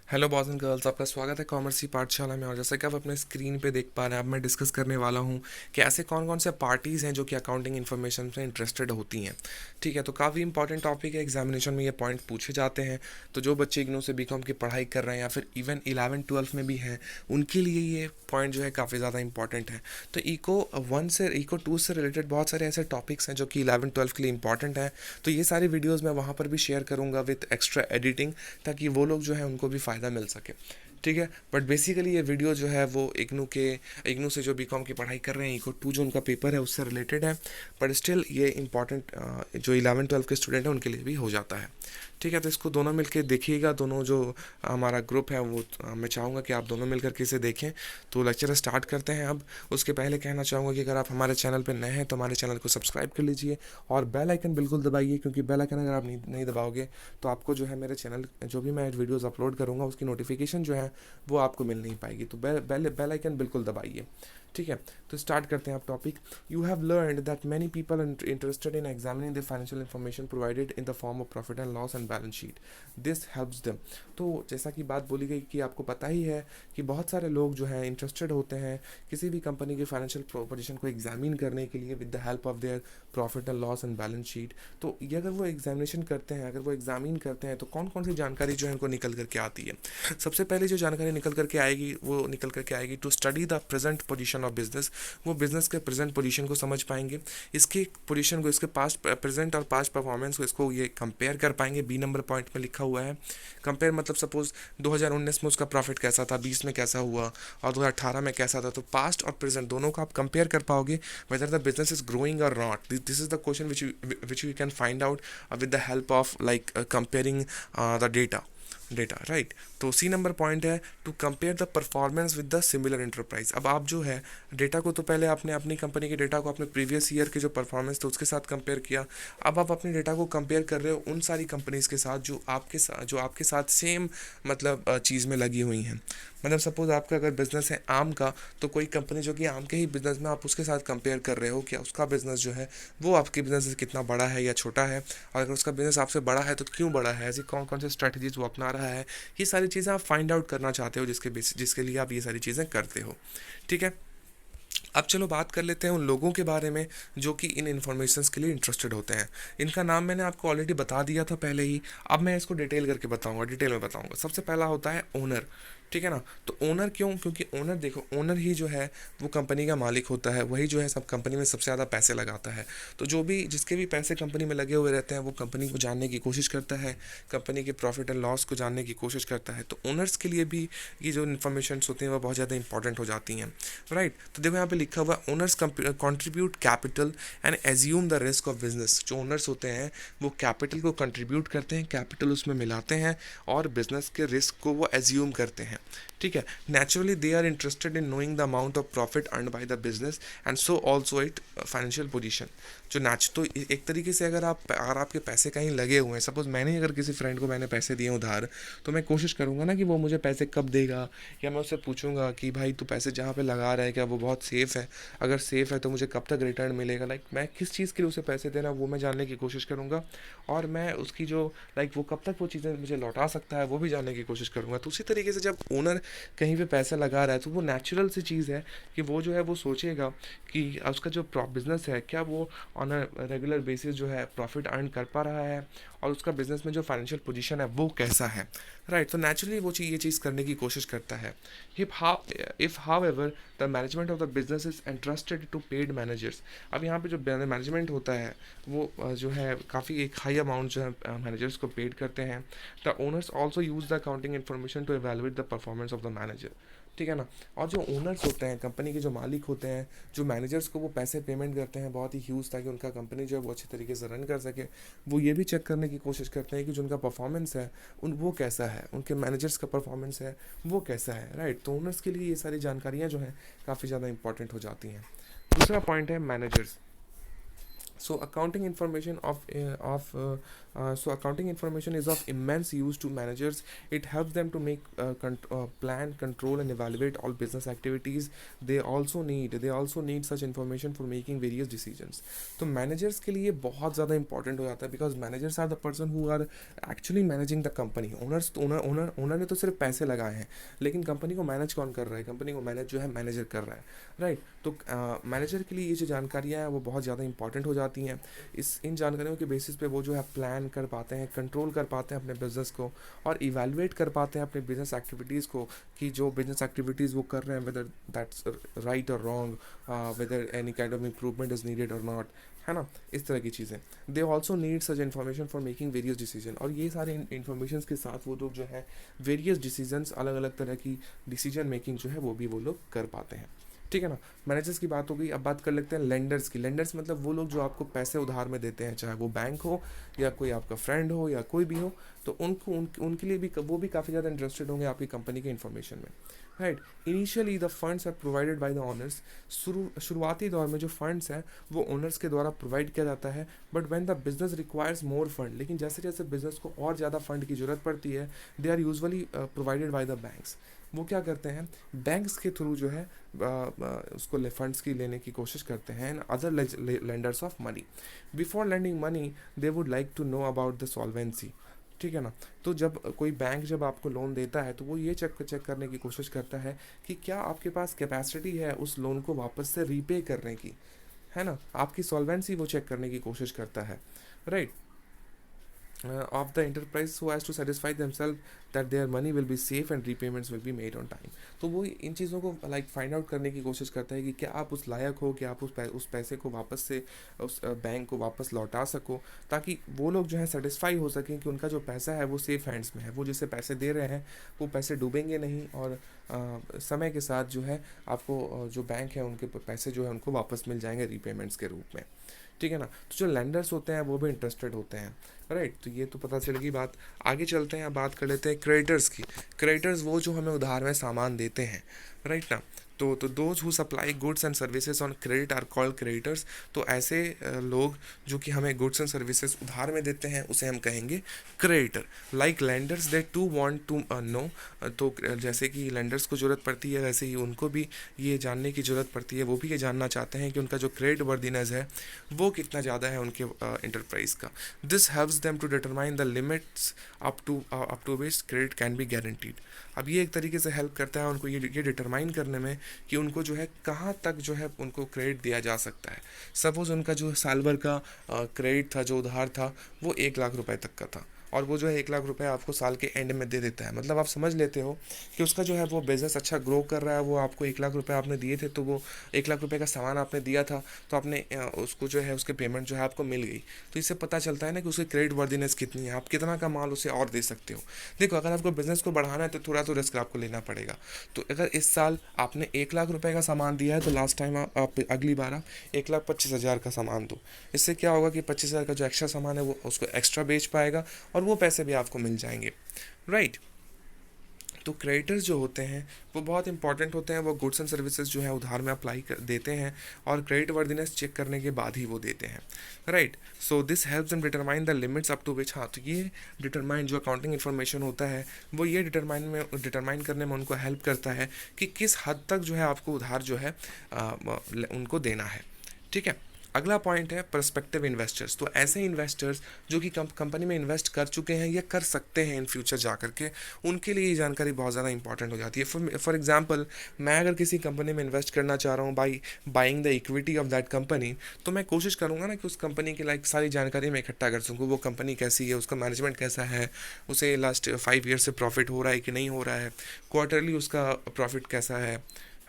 Hello boys and girls, आपका स्वागत है कॉमर्स की पाठशाला में। और जैसा कि आप अपने स्क्रीन पे देख पा रहे हैं, अब मैं डिस्कस करने वाला हूँ कि ऐसे कौन कौन से पार्टीज़ हैं जो कि अकाउंटिंग इन्फॉर्मेशन में इंटरेस्टेड होती हैं। ठीक है, तो काफ़ी इंपॉर्टेंट टॉपिक है, एग्जामिनेशन में ये पॉइंट पूछे जाते हैं। तो जो बच्चे इग्नू से बीकॉम की पढ़ाई कर रहे हैं या फिर इवन 11-12 में भी हैं, उनके लिए ये पॉइंट जो है काफ़ी ज़्यादा इंपॉर्टेंट है। तो इको 2 से रिलेटेड बहुत सारे ऐसे टॉपिक्स हैं जो कि 11-12 के लिए इंपॉर्टेंट हैं। तो ये सारी वीडियोज़ मैं वहाँ पर भी शेयर करूँगा विद एक्स्ट्रा एडिटिंग, ताकि वो लोग जो है उनको भी फ़ायदा मिल सके। ठीक है, बट बेसिकली ये वीडियो जो है वो इग्नू से जो बीकॉम की पढ़ाई कर रहे हैं, इको 2 जो उनका पेपर है उससे रिलेटेड है। बट स्टिल ये इंपॉर्टेंट जो 11-12 के स्टूडेंट हैं उनके लिए भी हो जाता है। ठीक है, तो इसको दोनों मिलकर देखिएगा। दोनों जो हमारा ग्रुप है वो मैं चाहूँगा कि आप दोनों मिलकर के इसे देखें। तो लेक्चर स्टार्ट करते हैं अब। उसके पहले कहना चाहूँगा कि अगर आप हमारे चैनल पर नए हैं तो हमारे चैनल को सब्सक्राइब कर लीजिए और बेल आइकन बिल्कुल दबाइए, क्योंकि बेल आइकन अगर आप नहीं दबाओगे तो आपको जो है मेरे चैनल जो भी मैं वीडियोज़ अपलोड करूँगा उसकी नोटिफिकेशन जो है वो आपको मिल नहीं पाएगी। तो बेल आइकन बिल्कुल दबाइए। ठीक है, तो स्टार्ट करते हैं आप topic. You have learned that many people interested in examining the financial information provided in the form of profit and loss and balance sheet. This helps them. तो जैसा कि बात बोली गई कि आपको पता ही है कि बहुत सारे लोग जो हैं इंटरेस्टेड होते हैं किसी भी कंपनी की फाइनेंशियल पोजीशन को एग्जामिन करने के लिए with the help of their profit and loss and balance sheet. तो ये अगर वो एग्जामिनेशन करते हैं, अगर वो एग्जामिन करते हैं, तो कौन कौन सी जानकारी जो है उनको निकल करके आती है। सबसे पहले जो जानकारी निकल करके आएगी वो निकल करके आएगी to study the present position of business. वो बिजनेस के प्रेजेंट पोजीशन को समझ पाएंगे, इसकी पोजीशन को, इसके पास्ट प्रेजेंट और पास्ट परफॉर्मेंस को, इसको ये कंपेयर कर पाएंगे। बी नंबर पॉइंट में लिखा हुआ है कंपेयर, मतलब सपोज 2019 में उसका प्रॉफिट कैसा था, 20 में कैसा हुआ और 2018 में कैसा था। तो पास्ट और प्रेजेंट दोनों को आप कंपेयर कर पाओगे whether the business is growing और not. This is the question which you can find out with the help of like comparing the data right. तो सी नंबर पॉइंट है to compare the performance with the similar enterprise. अब आप जो है data को, तो पहले आपने अपनी कंपनी के डेटा को अपने प्रीवियस ईयर के जो परफॉर्मेंस थे उसके साथ कंपेयर किया। अब आप अपने डेटा को कंपेयर कर रहे हो उन सारी कंपनीज के साथ जो आपके साथ सेम मतलब चीज़ में लगी हुई हैं। मतलब सपोज आपका अगर बिजनेस है आम का, तो कोई कंपनी जो कि आम के ही बिजनेस में आप उसके साथ कंपेयर कर रहे हो कि उसका बिजनेस जो है वो आपके बिजनेस से कितना बड़ा है या छोटा है, और अगर उसका बिजनेस आपसे बड़ा है तो क्यों बड़ा है, ऐसी कौन कौन सी स्ट्रैटेजीज वो अपना रहा है। ये सारी चीज़ें आप फाइंड आउट करना चाहते हो, जिसके लिए आप ये सारी चीज़ें करते हो। ठीक है, अब चलो बात कर लेते हैं उन लोगों के बारे में जो कि इन इन्फॉर्मेशंस के लिए इंटरेस्टेड होते हैं। इनका नाम मैंने आपको ऑलरेडी बता दिया था पहले ही, अब मैं इसको डिटेल करके बताऊंगा, डिटेल में बताऊंगा। सबसे पहला होता है ओनर। ठीक है ना, तो ओनर क्यों? क्योंकि ओनर, देखो, ओनर ही जो है वो कंपनी का मालिक होता है, वही जो है सब कंपनी में सबसे ज़्यादा पैसे लगाता है। तो जो भी जिसके भी पैसे कंपनी में लगे हुए रहते हैं वो कंपनी को जानने की कोशिश करता है, कंपनी के प्रॉफिट एंड लॉस को जानने की कोशिश करता है। तो ओनर्स के लिए भी ये जो इन्फॉर्मेशन होती हैं वो बहुत ज़्यादा इंपॉर्टेंट हो जाती हैं। राइट, तो देखो यहाँ पे लिखा हुआ owners contribute capital and assume the risk of business. जो ओनर्स होते हैं वो कैपिटल को कंट्रीब्यूट करते हैं, कैपिटल उसमें मिलाते हैं और बिजनेस के रिस्क को वो एज्यूम करते हैं। ठीक है, naturally they are interested in knowing the amount of profit earn by the business and so also it financial position. जो तो एक तरीके से अगर आपके पैसे कहीं लगे हुए हैं, सपोज मैंने अगर किसी फ्रेंड को मैंने पैसे दिए उधार, तो मैं कोशिश करूँगा ना कि वो मुझे पैसे कब देगा, या मैं उससे पूछूंगा कि भाई तू पैसे जहाँ पे लगा रहा है क्या वो बहुत सेफ़ है, अगर सेफ़ है तो मुझे कब तक रिटर्न मिलेगा, लाइक मैं किस चीज़ के लिए उसे पैसे दे रहा हूँ वो मैं जानने की कोशिश करूँगा। और मैं उसकी जो लाइक वो कब तक वो चीज़ें मुझे लौटा सकता है वो भी जानने की कोशिश करूँगा। तो उसी तरीके से जब ओनर कहीं पे पैसा लगा रहा है तो वो नेचुरल सी चीज़ है कि वो जो है वो सोचेगा कि उसका जो बिज़नेस है क्या वो ऑन अ रेगुलर बेसिस जो है प्रॉफिट अर्न कर पा रहा है, और उसका बिज़नेस में जो फाइनेंशियल पोजीशन है वो कैसा है। राइट, तो नेचुरली वो ये चीज़ करने की कोशिश करता है। If however the management of the business is entrusted to paid managers. अब यहाँ पे जो मैनेजमेंट होता है वो जो है काफ़ी एक हाई अमाउंट जो है मैनेजर्स को पेड करते हैं। The owners also use the accounting information to evaluate the performance of the manager. ठीक है ना, और जो ओनर्स होते हैं, कंपनी के जो मालिक होते हैं, जो मैनेजर्स को वो पैसे पेमेंट करते हैं बहुत ही ह्यूज, ताकि उनका कंपनी जो है वो अच्छे तरीके से रन कर सके, वो ये भी चेक करने की कोशिश करते हैं कि जो उनका परफॉर्मेंस है वो कैसा है, उनके मैनेजर्स का परफॉर्मेंस है वो कैसा है। राइट, तो ओनर्स के लिए ये सारी जानकारियाँ जो हैं काफ़ी ज़्यादा इंपॉर्टेंट हो जाती हैं। दूसरा पॉइंट है managers. So accounting information so accounting information is of immense use to managers. It helps them to make plan, control, and evaluate all business activities. They also need such information for making various decisions. तो managers के लिए बहुत ज़्यादा important हो जाता है, because managers are the person who are actually managing the company. Owner ने तो सिर्फ पैसे लगाए हैं, लेकिन कंपनी को मैनेज कौन कर रहा है? कंपनी को मैनेज जो है मैनेजर कर रहा है, राइट? तो मैनेजर के लिए ये जो जानकारियाँ हैं वो बहुत ज़्यादा इंपॉर्टेंट हो जाती हैं. इन जानकारियों के बेसिस पे वो जो है प्लान कर पाते हैं, कंट्रोल कर पाते हैं अपने बिजनेस को, और इवेलुएट कर पाते हैं अपने बिजनेस एक्टिविटीज़ को, कि जो बिजनेस एक्टिविटीज़ वो कर रहे हैं वेदर दैट्स राइट और wrong, whether any kind of improvement is needed और नॉट, है ना? इस तरह की चीज़ें. They also need such information for making various decision. और ये सारे इन्फॉर्मेशन के साथ वो लोग जो है वेरियस डिसीजंस, अलग अलग तरह की डिसीजन मेकिंग जो है वो भी वो लोग कर पाते हैं. ठीक है ना? मैनेजर्स की बात हो गई. अब बात कर लेते हैं लेंडर्स की. लेंडर्स मतलब वो लोग जो आपको पैसे उधार में देते हैं, चाहे वो बैंक हो या कोई आपका फ्रेंड हो या कोई भी हो. तो उनके लिए भी वो भी काफ़ी ज़्यादा इंटरेस्टेड होंगे आपकी कंपनी के इन्फॉर्मेशन में, right? Initially the funds are provided by the owners. शुरुआती दौर में जो फंड्स हैं वो ओनर्स के द्वारा प्रोवाइड किया जाता है. But when the business requires more fund, लेकिन जैसे जैसे बिजनेस को और ज़्यादा फंड की ज़रूरत पड़ती है, they are usually provided by the banks. वो क्या करते हैं? बैंक्स के थ्रू जो है उसको फंड्स की लेने की कोशिश करते हैं. And other lenders of money. Before lending money they would like to know about the solvency. ठीक है ना? तो जब कोई बैंक जब आपको लोन देता है तो वो ये चेक करने की कोशिश करता है कि क्या आपके पास कैपेसिटी है उस लोन को वापस से रीपे करने की, है ना? आपकी सॉल्वेंसी वो चेक करने की कोशिश करता है, right? Of the enterprise, so as to satisfy themselves that their money will be safe and repayments will be made on time. तो वो इन चीज़ों को फाइंड आउट करने की कोशिश करता है कि क्या आप उस लायक हो कि आप उस पैसे को वापस से उस बैंक को वापस लौटा सको, ताकि वो लोग जो है सेटिस्फाई हो सकें कि उनका जो पैसा है वो सेफ हैंड्स में है. वो जिसे पैसे दे रहे हैं वो पैसे डूबेंगे नहीं, और समय के साथ जो है आपको जो बैंक है उनके पैसे जो है उनको वापस मिल जाएंगे रीपेमेंट्स के रूप में. ठीक है ना? तो जो लेंडर्स होते हैं वो भी इंटरेस्टेड होते हैं, राइट? तो ये तो पता चलेगी बात. आगे चलते हैं, बात कर लेते हैं क्रेडिटर्स की. क्रेडिटर्स वो जो हमें उधार में सामान देते हैं, राइट ना? तो those who supply goods and services on credit are called creditors. तो ऐसे लोग जो कि हमें गुड्स एंड सर्विसेज उधार में देते हैं उसे हम कहेंगे creditor. Like lenders they too want to know. तो जैसे कि लेंडर्स को ज़रूरत पड़ती है, वैसे ही उनको भी ये जानने की ज़रूरत पड़ती है. वो भी ये जानना चाहते हैं कि उनका जो क्रेडिट वर्दीनेस है वो कितना ज़्यादा है उनके इंटरप्राइज का. This helps them to determine the limits up to which credit can be guaranteed. अब ये एक तरीके से हेल्प करता है उनको ये डिटरमाइन करने में कि उनको जो है कहाँ तक जो है उनको क्रेडिट दिया जा सकता है. सपोज़ उनका जो साल भर का क्रेडिट था, जो उधार था, वो 1 लाख रुपए तक का था, और वो जो है 1 लाख रुपए आपको साल के एंड में दे देता है. मतलब आप समझ लेते हो कि उसका जो है वो बिज़नेस अच्छा ग्रो कर रहा है. वो आपको 1 लाख रुपए आपने दिए थे, तो वो 1 लाख रुपए का सामान आपने दिया था, तो आपने उसको जो है उसके पेमेंट जो है आपको मिल गई. तो इससे पता चलता है ना कि उसकी क्रेडिट वर्दीनेस कितनी है, आप कितना का माल उसे और दे सकते हो. देखो, अगर आपको बिज़नेस को बढ़ाना है तो थोड़ा तो रिस्क आपको लेना पड़ेगा. तो अगर इस साल आपने 1 लाख रुपए का सामान दिया है, तो लास्ट टाइम आप अगली बार आप 1,25,000 का सामान दो. इससे क्या होगा कि 25,000 का जो एक्स्ट्रा सामान है वो उसको एक्स्ट्रा बेच पाएगा, और वो पैसे भी आपको मिल जाएंगे, राइट? तो क्रेडिटर्स जो होते हैं वो बहुत इंपॉर्टेंट होते हैं. वो गुड्स एंड सर्विसेज जो है उधार में अप्लाई कर देते हैं, और क्रेडिट वर्दीनेस चेक करने के बाद ही वो देते हैं, right? So this helps them determine the limits up to which. हाँ, तो ये डिटरमाइन जो अकाउंटिंग इन्फॉर्मेशन होता है वो ये डिटरमाइन करने में उनको हेल्प करता है कि किस हद तक जो है आपको उधार जो है उनको देना है. ठीक है? अगला पॉइंट है पर्सपेक्टिव इन्वेस्टर्स. तो ऐसे इन्वेस्टर्स जो कि कंपनी में इन्वेस्ट कर चुके हैं या कर सकते हैं इन फ्यूचर जा करके, उनके लिए ये जानकारी बहुत ज़्यादा इंपॉर्टेंट हो जाती है. फॉर एग्जांपल, मैं अगर किसी कंपनी में इन्वेस्ट करना चाह रहा हूँ by buying the equity of that company, तो मैं कोशिश करूँगा ना कि उस कंपनी की सारी जानकारी मैं इकट्ठा कर सकूँ. वो कंपनी कैसी है, उसका मैनेजमेंट कैसा है, उसे लास्ट 5 ईयर से प्रॉफिट हो रहा है कि नहीं हो रहा है, क्वार्टरली उसका प्रॉफिट कैसा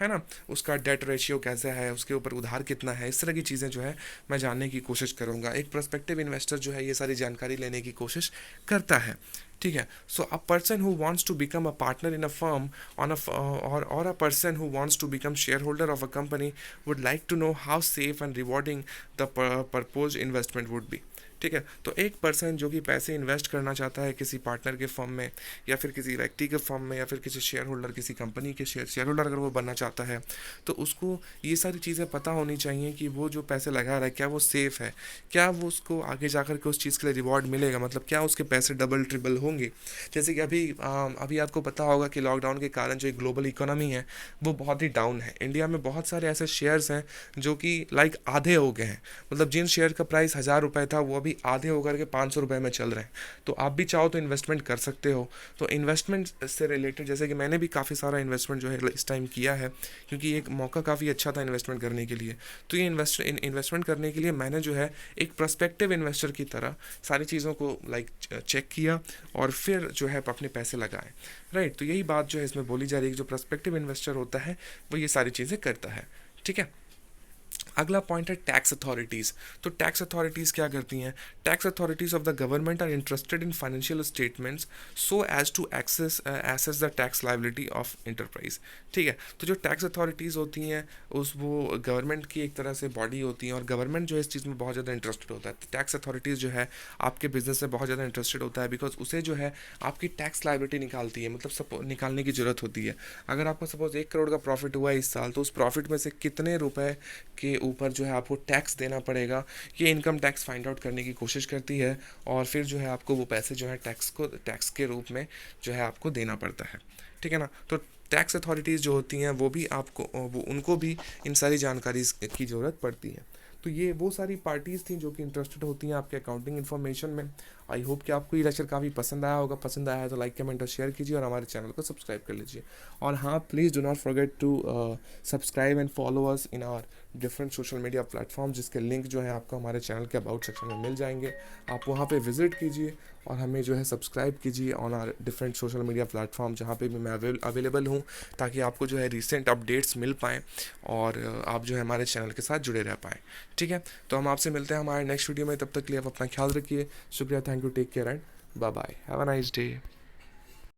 है ना, उसका डेट रेशियो कैसा है, उसके ऊपर उधार कितना है. इस तरह की चीज़ें जो है मैं जानने की कोशिश करूँगा. एक प्रोस्पेक्टिव इन्वेस्टर जो है ये सारी जानकारी लेने की कोशिश करता है. ठीक है. So a person who wants to become a partner in a firm on और a person who wants to become shareholder of a company would like to know how safe and rewarding the propose investment would be. ठीक है. तो एक person जो कि पैसे invest करना चाहता है किसी पार्टनर के फर्म में, या फिर किसी व्यक्ति के फर्म में, या फिर किसी शेयर होल्डर, किसी कंपनी के शेयर होल्डर अगर वो बनना चाहता है, तो उसको ये सारी चीज़ें पता होनी चाहिए कि वो जो पैसे लगा रहा है क्या वो सेफ़ है, क्या वो उसको आगे जाकर के उस चीज़ के लिए रिवॉर्ड मिलेगा, मतलब क्या उसके पैसे डबल ट्रिपल होंगे. जैसे कि अभी आपको पता होगा कि लॉकडाउन के कारण जो ग्लोबल इकोनॉमी है वो बहुत ही डाउन है. इंडिया में बहुत सारे ऐसे शेयर्स हैं जो कि लाइक आधे हो गए हैं. मतलब जिन शेयर का प्राइस 1,000 रुपये था वो अभी आधे होकर के 500 रुपये में चल रहे हैं. तो आप भी चाहो तो इन्वेस्टमेंट कर सकते हो. तो इन्वेस्टमेंट से रिलेटेड जैसे कि मैंने भी काफ़ी सारा इन्वेस्टमेंट जो है इस टाइम किया है, क्योंकि एक मौका काफ़ी अच्छा था इन्वेस्टमेंट करने के लिए. तो ये इन्वेस्टमेंट करने के लिए मैंने जो है एक प्रोस्पेक्टिव इन्वेस्टर की तरह सारी चीज़ों को लाइक चेक किया और फिर जो है अपने पैसे लगाए. राइट. तो यही बात जो है इसमें बोली जा रही है कि जो प्रोस्पेक्टिव इन्वेस्टर होता है वो ये सारी चीज़ें करता है. ठीक है. अगला पॉइंट है टैक्स अथॉरिटीज़. तो टैक्स अथॉरिटीज़ क्या करती हैं? Tax authorities of the government are interested in financial statements so as to assess the tax liability of enterprise. ठीक है. तो जो टैक्स अथॉरिटीज़ होती हैं वो गवर्नमेंट की एक तरह से बॉडी होती हैं, और गवर्नमेंट जो है इस चीज़ में बहुत ज़्यादा इंटरेस्टेड होता है. टैक्स अथॉरिटीज़ जो है आपके बिजनेस से बहुत ज़्यादा इंटरेस्टेड होता है, बिकॉज उसे जो है आपकी टैक्स लायबिलिटी निकालती है, मतलब निकालने की ज़रूरत होती है. अगर आपको सपोज 1 करोड़ का प्रॉफिट हुआ है इस साल, तो उस प्रॉफिट में से कितने रुपए के ऊपर जो है आपको टैक्स देना पड़ेगा, ये इनकम टैक्स फाइंड आउट करने की कोशिश करती है. और फिर जो है आपको वो पैसे जो है टैक्स के रूप में जो है आपको देना पड़ता है. ठीक है ना. तो टैक्स अथॉरिटीज़ जो होती हैं वो भी उनको भी इन सारी जानकारी की ज़रूरत पड़ती है. तो ये वो सारी पार्टीज़ थी जो कि इंटरेस्टेड होती हैं आपके अकाउंटिंग इन्फॉर्मेशन में. आई होप कि आपको ये लेक्चर काफ़ी पसंद आया होगा. पसंद आया है तो लाइक कमेंट और शेयर कीजिए और हमारे चैनल को सब्सक्राइब कर लीजिए. और हाँ, please do not forget to subscribe and follow us in our different social media platform, जिसके लिंक जो है आपको हमारे चैनल के अबाउट सेक्शन में मिल जाएंगे. आप वहाँ पे विजिट कीजिए और हमें जो है सब्सक्राइब कीजिए on our different social media platform, जहाँ पे भी मैं अवेलेबल हूँ, ताकि आपको जो है रिसेंट अपडेट्स मिल पाएँ और आप जो है हमारे चैनल के साथ जुड़े रह पाएँ. ठीक है. तो हम आपसे मिलते हैं हमारे नेक्स्ट वीडियो में. तब तक के लिए आप अपना ख्याल रखिए. शुक्रिया. Thank you. Take care and bye bye. Have a nice day.